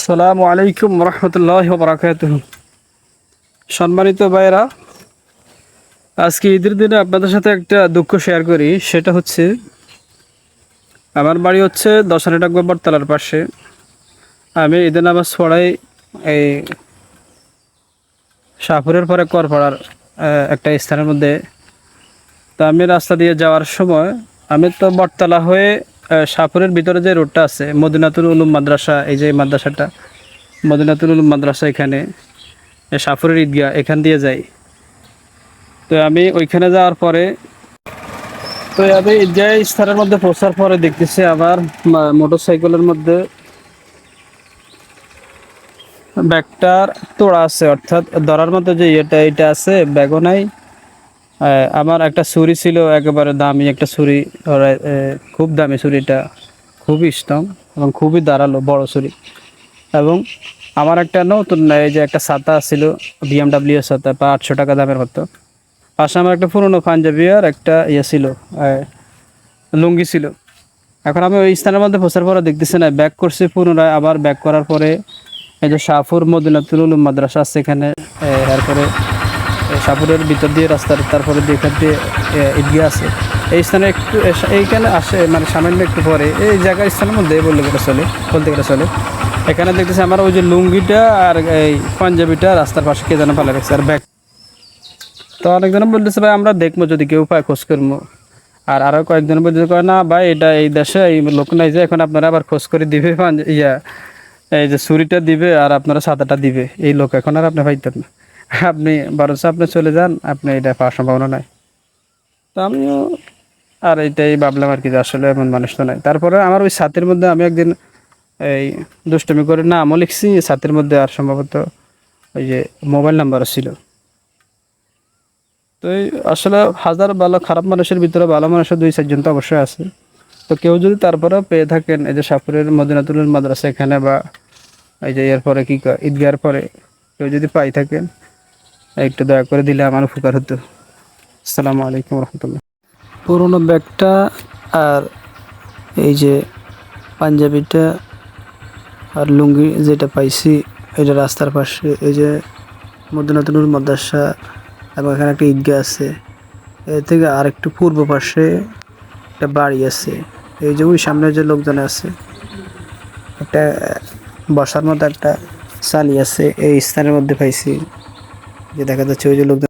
আসসালামু আলাইকুম রহমতুল্লাহি ওয়া বারাকাতুহু। সম্মানিত ভাইরা, আজকে ঈদের দিনে আপনাদের সাথে একটা দুঃখ শেয়ার করি। সেটা হচ্ছে, আমার বাড়ি হচ্ছে দশানী ডাকবা বটতলার পাশে। আমি ঈদের নামাজ পড়াই এই শাহপুরের পরে করপাড়ার একটা স্থানের মধ্যে। তো আমি রাস্তা দিয়ে যাওয়ার সময় আমি তো বটতলা হয়ে শাহপুরের ভিতরে যে রোডটা আছে, মদিনাতুল উলুম মাদ্রাসা, এই যে মাদ্রাসাটা মদিনাতুল উলুম মাদ্রাসা, এখানে শাহপুরের ঈদগাহ এখান দিয়ে যাই। তো আমি ওইখানে যাওয়ার পরে, তো আমি ঈদগাহ স্থানের মধ্যে পৌঁছার পরে দেখতেছি আমার মোটর সাইকেলের মধ্যে ব্যাগটার তোড়া আছে, অর্থাৎ ধরার মধ্যে যে এটা আছে, ব্যাগও নাই। আমার একটা ছুরি ছিল, একেবারে দামি একটা ছুরি, খুব দামি ছুরিটা, খুবই স্ট্রং এবং খুবই ধারালো বড় ছুরি। এবং আমার একটা নতুন এই যে একটা ছাতা ছিল, BMW ছাতা, 800 টাকা দামের হতো। পাশে আমার একটা পুরনো পাঞ্জাবি আর একটা ছিল, লুঙ্গি ছিল। এখন আমি ওই স্থানের মধ্যে পৌঁছার পরে দেখতেছি না, ব্যাক করছি পুনরায়। আবার ব্যাক করার পরে এই যে শাহপুর মদিনাতুল উলুম মাদ্রাসা আছে এখানে, এরপরে শাহপুরের ভিতর দিয়ে রাস্তার, তারপরে দিয়ে এখান দিয়ে ঈদগাহ আছে। এই স্থানে একটু এইখানে আসে, মানে সামান্য একটু পরে এই জায়গার স্থানের মধ্যে বলতে গেলে চলে। এখানে দেখতেছি আমার ওই যে লুঙ্গিটা আর এই পাঞ্জাবিটা রাস্তার পাশে কে যেন ফেলে রেখেছে, আর ব্যাগ। তো অনেকজন বলতেছে, ভাই আমরা দেখবো, যদি কেউ পায় খোঁজ করবো। আর আরও কয়েকজন বলতে কয়, না ভাই এটা এই দেশে এই লোক নাই যে এখন আপনারা আবার খোঁজ করে দিবে, এই যে ছুরিটা দিবে আর আপনারা ছাতাটা দিবে, এই লোক এখন আর আপনি পাইতেন না। আপনি বরঞ্চ আপনি চলে যান, আপনি এটা পাওয়ার সম্ভাবনা নাই। তো আমিও আর এইটাই ভাবলাম আর কি, যে আসলে এমন মানুষ তো নাই। তারপরে আমার ওই ছাতির মধ্যে আমি একদিন এই দুষ্টমি করে নামও লিখছি ছাতির মধ্যে, আর সম্ভবত ওই যে মোবাইল নাম্বারও ছিল। তো এই আসলে হাজার ভালো খারাপ মানুষের ভিতরে ভালো মানুষের 2-4 জন তো অবশ্যই আছে। তো কেউ যদি তারপরে পেয়ে থাকেন, এই যে শাহপুরের মদিনাতুল মাদ্রাসা এখানে, বা এই যে এরপরে কি ঈদগাহের পরে কেউ যদি পাই থাকেন, একটু দয়া করে দিলে আমার উপকার হতো। আসসালামু আলাইকুম রহমতুল্লাহ। পুরোনো ব্যাগটা আর এই যে পাঞ্জাবিটা আর লুঙ্গি যেটা পাইছি, এটা রাস্তার পাশে এই যে মদিনাতুল মাদ্রাসা, এবং এখানে একটা ঈদগাহ আছে। এর থেকে আর একটু পূর্ব পাশে একটা বাড়ি আছে। এই যে ওই সামনে যে লোকজন আছে, একটা বসার মতো একটা চালি আছে, এই স্থানের মধ্যে পাইছি। যে দেখা যাচ্ছে ওই যে লোকজন